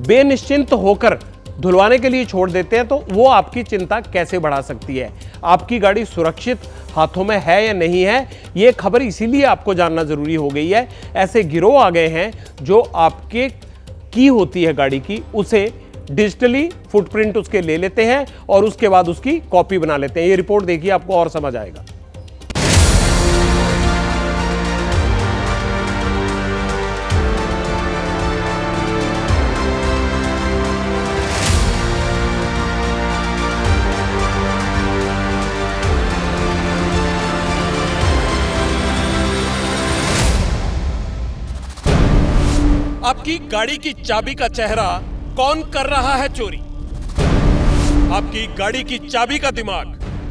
बेनिश्चिंत होकर धुलवाने के लिए छोड़ देते हैं तो वो आपकी चिंता कैसे बढ़ा सकती है। आपकी गाड़ी सुरक्षित हाथों में है या नहीं है, ये खबर इसीलिए आपको जानना जरूरी हो गई है। ऐसे गिरोह आ गए हैं जो आपके की होती है गाड़ी की, उसे डिजिटली फुटप्रिंट उसके ले लेते हैं और उसके बाद उसकी कॉपी बना लेते हैं। ये रिपोर्ट देखिए, आपको और समझ आएगा। आपकी गाड़ी की चाबी का चेहरा कौन कर रहा है चोरी? आपकी गाड़ी की चाबी का दिमाग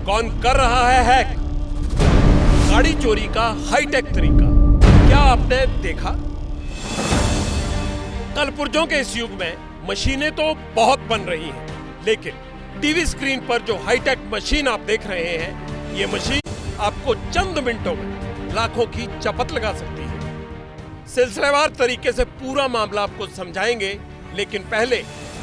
कौन कर रहा है हैक? गाड़ी चोरी का हाईटेक तरीका क्या आपने देखा? कलपुर्जों के इस युग में मशीनें तो बहुत बन रही हैं, लेकिन टीवी स्क्रीन पर जो हाईटेक मशीन आप देख रहे हैं, ये मशीन आपको चंद मिनटों में लाखों की चपत लगा सकती है। सिलसिलेवार तरीके से पूरा मामला आपको समझाएंगे, लेकिन पहले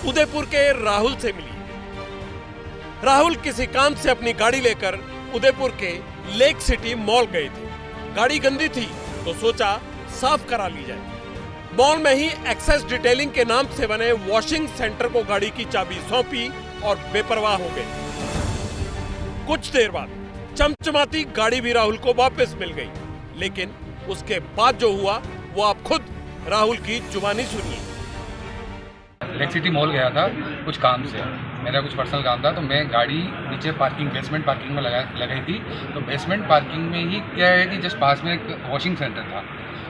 उदयपुर के राहुल से मिलिए। राहुल किसी काम से अपनी गाड़ी लेकर उदयपुर के लेक सिटी मॉल गए थे। गाड़ी गंदी थी तो सोचा साफ करा ली जाए। मॉल में ही एक्सेस डिटेलिंग के नाम से बने वॉशिंग सेंटर को गाड़ी की चाबी सौंपी और बेपरवाह हो गए। कुछ देर बाद चमचमाती गाड़ी भी राहुल को वापस मिल गई, लेकिन उसके बाद जो हुआ वो आप खुद राहुल की जुबानी सुनिए। लेक सिटी मॉल गया था कुछ काम से, मेरा कुछ पर्सनल काम था, तो मैं गाड़ी नीचे बेसमेंट पार्किंग में लगाई थी। तो बेसमेंट पार्किंग में ही क्या है कि जस्ट पास में एक वॉशिंग सेंटर था,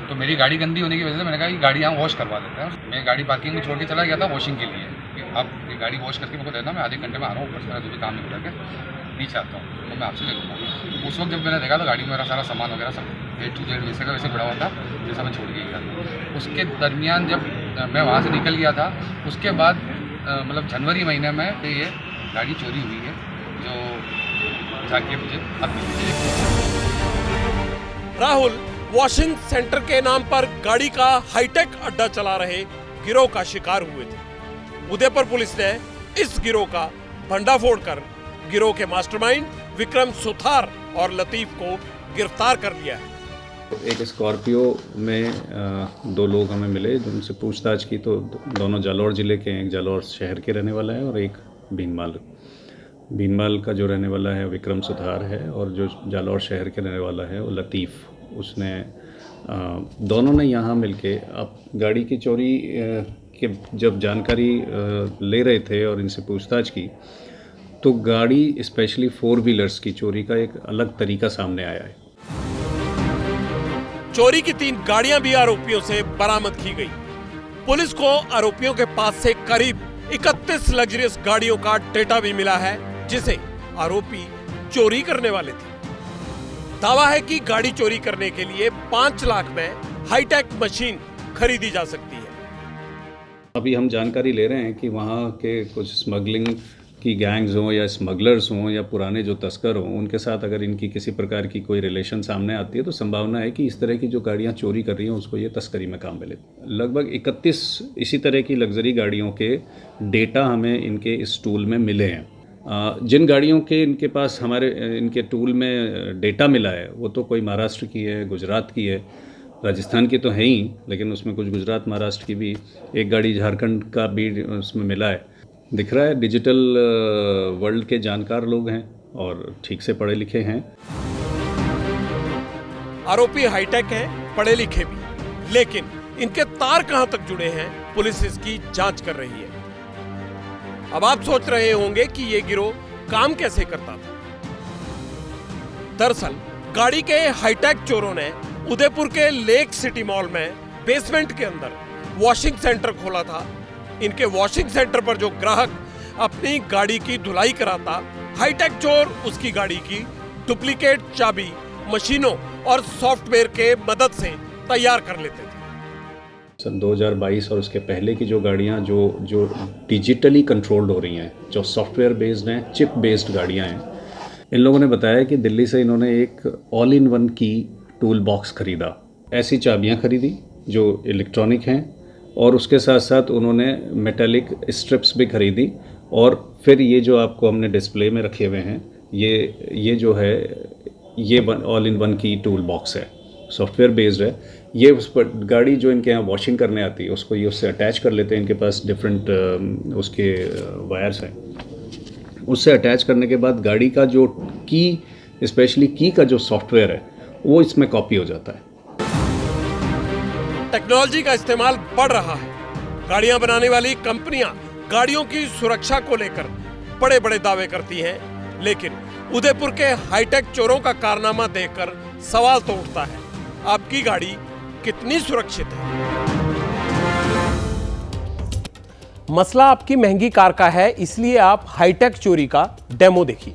तो मेरी गाड़ी गंदी होने की वजह से मैंने कहा कि गाड़ी यहाँ वॉश करवा देते हैं। मैं गाड़ी पार्किंग में छोड़ के चला गया था वॉशिंग के लिए। आप ये गाड़ी वॉश करके मेरे को देना, मैं आधे घंटे में आ रहा हूँ, ऊपर से मेरा जो भी काम निकल के नीचे आता हूँ, तो मैं आपसे ले लूँगा। उस वक्त जब मैंने देखा तो गाड़ी में मेरा सारा सामान वगैरह सब A to Z वैसे का वैसे पड़ा हुआ था जैसा मैं छोड़ के गया। उसके दरमियान जब मैं वहाँ से निकल गया था, उसके बाद मतलब जनवरी महीने में ये गाड़ी चोरी हुई है, जो जाके मुझे अब मिली। राहुल वॉशिंग सेंटर के नाम पर गाड़ी का हाईटेक अड्डा चला रहे गिरोह का शिकार हुए थे। उदयपुर पुलिस ने इस गिरोह का भंडाफोड़ कर गिरोह के मास्टरमाइंड विक्रम सुथार और लतीफ को गिरफ्तार कर लिया है। एक स्कॉर्पियो में 2 लोग हमें मिले, जिनसे पूछताछ की तो दोनों जालौर ज़िले के हैं, एक जालौर शहर के रहने वाला है और एक भीनमाल का जो रहने वाला है विक्रम सुथार है, और जो जालौर शहर के रहने वाला है वो लतीफ़। उसने दोनों ने यहाँ मिलके अब गाड़ी की चोरी के जब जानकारी ले रहे थे और इनसे पूछताछ की तो गाड़ी स्पेशली 4 व्हीलर्स की चोरी का एक अलग तरीका सामने आया है। चोरी की 3 गाड़ियां भी आरोपियों से बरामद की गई। पुलिस को आरोपियों के पास से करीब 31 लग्जरियस गाड़ियों का डेटा भी मिला है, जिसे आरोपी चोरी करने वाले थे। दावा है कि गाड़ी चोरी करने के लिए 5 लाख में हाईटेक मशीन खरीदी जा सकती है। अभी हम जानकारी ले रहे हैं कि वहाँ के कुछ स्मगलिंग की गैंग्स हों या स्मगलर्स हों या पुराने जो तस्कर हों, उनके साथ अगर इनकी किसी प्रकार की कोई रिलेशन सामने आती है तो संभावना है कि इस तरह की जो गाड़ियाँ चोरी कर रही हैं उसको ये तस्करी में काम मिले। लगभग 31 इसी तरह की लग्जरी गाड़ियों के डेटा हमें इनके इस टूल में मिले हैं। जिन गाड़ियों के इनके पास इनके टूल में डेटा मिला है वो तो कोई महाराष्ट्र की है, गुजरात की है, राजस्थान की तो है ही, लेकिन उसमें कुछ गुजरात महाराष्ट्र की भी, एक गाड़ी झारखंड का भी उसमें मिला है। दिख रहा है डिजिटल वर्ल्ड के जानकार लोग हैं और ठीक से पढ़े लिखे हैं। आरोपी हाईटेक हैं, पढ़े लिखे भी, लेकिन इनके तार कहां तक जुड़े हैं पुलिस इसकी जांच कर रही है। अब आप सोच रहे होंगे कि ये गिरोह काम कैसे करता था। दरअसल गाड़ी के हाईटेक चोरों ने उदयपुर के लेक सिटी मॉल में बेसमेंट के अंदर वॉशिंग सेंटर खोला था। इनके वॉशिंग सेंटर पर जो ग्राहक अपनी गाड़ी की धुलाई कराता, हाईटेक चोर उसकी गाड़ी की डुप्लीकेट चाबी मशीनों और सॉफ्टवेयर के मदद से तैयार कर लेते थे। सन 2022 और उसके पहले की जो गाड़ियाँ जो डिजिटली कंट्रोल्ड हो रही हैं, जो सॉफ्टवेयर बेस्ड हैं, चिप बेस्ड गाड़ियाँ हैं, इन लोगों ने बताया कि दिल्ली से इन्होंने एक ऑल इन वन की टूल बॉक्स खरीदा। ऐसी चाबियाँ खरीदी जो इलेक्ट्रॉनिक हैं और उसके साथ साथ उन्होंने मेटालिक स्ट्रिप्स भी खरीदी, और फिर ये जो आपको हमने डिस्प्ले में रखे हुए हैं, ये जो है ये ऑल इन वन की टूल बॉक्स है, सॉफ्टवेयर बेस्ड है। ये उस पर गाड़ी जो इनके यहाँ वॉशिंग करने आती है उसको ये उससे अटैच कर लेते हैं। इनके पास डिफरेंट उसके वायर्स हैं, उससे अटैच करने के बाद गाड़ी का जो की, स्पेशली की का जो सॉफ्टवेयर है वो इसमें कॉपी हो जाता है। टेक्नोलॉजी का इस्तेमाल बढ़ रहा है। गाड़ियां बनाने वाली कंपनियां गाड़ियों की सुरक्षा को लेकर बड़े बड़े दावे करती हैं, लेकिन उदयपुर के हाईटेक चोरों का कारनामा देखकर सवाल तो उठता है, आपकी गाड़ी कितनी सुरक्षित है। मसला आपकी महंगी कार का है, इसलिए आप हाईटेक चोरी का डेमो देखिए।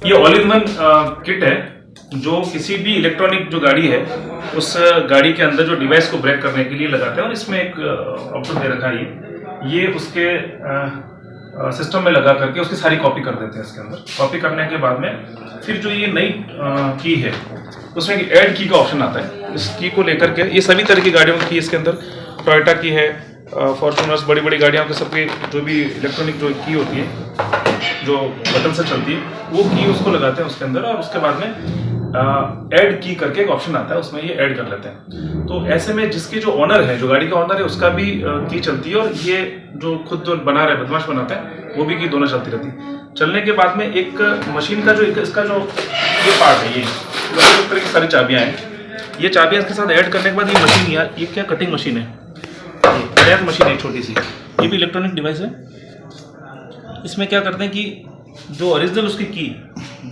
ये ऑल इन वन किट है जो किसी भी इलेक्ट्रॉनिक जो गाड़ी है उस गाड़ी के अंदर जो डिवाइस को ब्रेक करने के लिए लगाते हैं, और इसमें एक ऑप्शन दे रखा है ये उसके सिस्टम में लगा करके उसकी सारी कॉपी कर देते हैं। इसके अंदर कॉपी करने के बाद में फिर जो ये नई की है उसमें ऐड की का ऑप्शन आता है। इस की को लेकर के ये सभी तरह की गाड़ियों की इसके अंदर टोयोटा की है, फॉर्च्यूनर्स, बड़ी बड़ी गाड़ियों के सबके जो भी इलेक्ट्रॉनिक जो की होती है जो बटन से चलती है वो की उसको लगाते हैं उसके अंदर, और उसके बाद में ऐड की करके एक ऑप्शन आता है, उसमें ये ऐड कर लेते हैं। तो ऐसे में जिसके जो ऑनर है, जो गाड़ी का ऑनर है, उसका भी की चलती है, और ये जो खुद जो बना रहा है, बदमाश बनाता है, वो भी की दोनों चलती रहती है। चलने के बाद में एक मशीन का जो इसका जो ये पार्ट है, ये इस तरह की सारी चाबियाँ हैं, ये चाबियाँ इसके साथ ऐड करने के बाद ये मशीन, यार ये क्या कटिंग मशीन है, ये मशीन है छोटी सी, ये भी इलेक्ट्रॉनिक डिवाइस है। इसमें क्या करते हैं कि जो ओरिजिनल उसकी की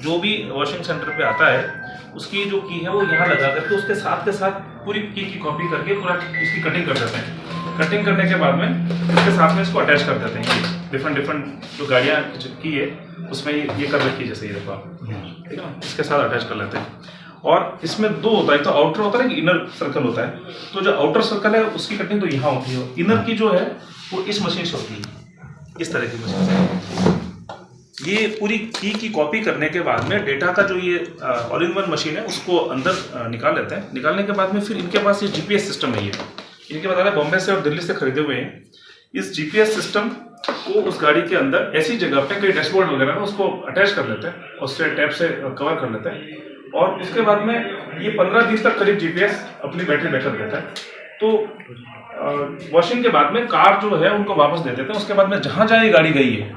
जो भी वॉशिंग सेंटर पे आता है उसकी जो की है वो यहाँ लगा करके उसके साथ पूरी की कॉपी करके पूरा उसकी कटिंग कर देते हैं। कटिंग करने के बाद में इसके साथ में इसको अटैच कर देते हैं। डिफरेंट जो गाड़ियाँ की है उसमें ये कर रखी है, जैसे ये देखो आप, ठीक है ना, इसके साथ अटैच कर लेते हैं। और इसमें दो होता है, एक तो आउटर होता है कि इनर सर्कल होता है। तो जो आउटर सर्कल है उसकी कटिंग तो यहाँ होती है, इनर की जो है वो इस मशीन से होती है, इस तरह की मशीन से। ये पूरी की कॉपी करने के बाद में डेटा का जो ये ऑल इन वन मशीन है उसको अंदर निकाल लेते हैं। निकालने के बाद में फिर इनके पास ये जीपीएस सिस्टम है, ये इनके बता रहे बॉम्बे से और दिल्ली से खरीदे हुए हैं। इस जीपीएस सिस्टम को उस गाड़ी के अंदर ऐसी जगह पे कई डैशबोर्ड वगैरह में उसको अटैच कर लेते हैं, उससे टैप से कवर कर लेते हैं। और उसके बाद में ये 15 दिन तक करीब जीपीएस अपनी बैटरी बैकअप देता है। तो वॉशिंग के बाद में कार जो है उनको वापस दे देते हैं। उसके बाद में जहाँ जहाँ ये गाड़ी गई है,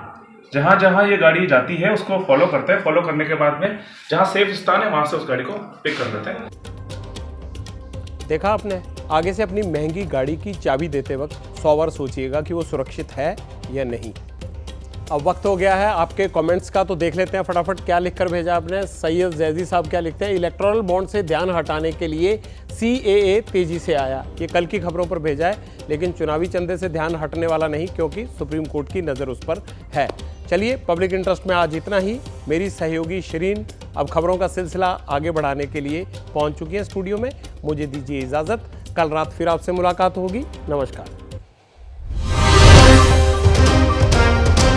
जहाँ जहाँ ये गाड़ी जाती है उसको फॉलो करते हैं। फॉलो करने के बाद में जहाँ सेफ स्थान है वहाँ से उस गाड़ी को पिक कर लेते हैं। देखा आपने, आगे से अपनी महंगी गाड़ी की चाबी देते वक्त 100 बार सोचिएगा कि वो सुरक्षित है या नहीं। अब वक्त हो गया है आपके कमेंट्स का, तो देख लेते हैं फटाफट क्या लिखकर भेजा आपने। सैयद जैदी साहब क्या लिखते हैं, इलेक्टोरल बॉन्ड से ध्यान हटाने के लिए CAA तेजी से आया। ये कल की खबरों पर भेजा है, लेकिन चुनावी चंदे से ध्यान हटने वाला नहीं, क्योंकि सुप्रीम कोर्ट की नज़र उस पर है। चलिए, पब्लिक इंटरेस्ट में आज इतना ही। मेरी सहयोगी शरीन अब खबरों का सिलसिला आगे बढ़ाने के लिए पहुंच चुकी है स्टूडियो में। मुझे दीजिए इजाज़त, कल रात फिर आपसे मुलाकात होगी। नमस्कार।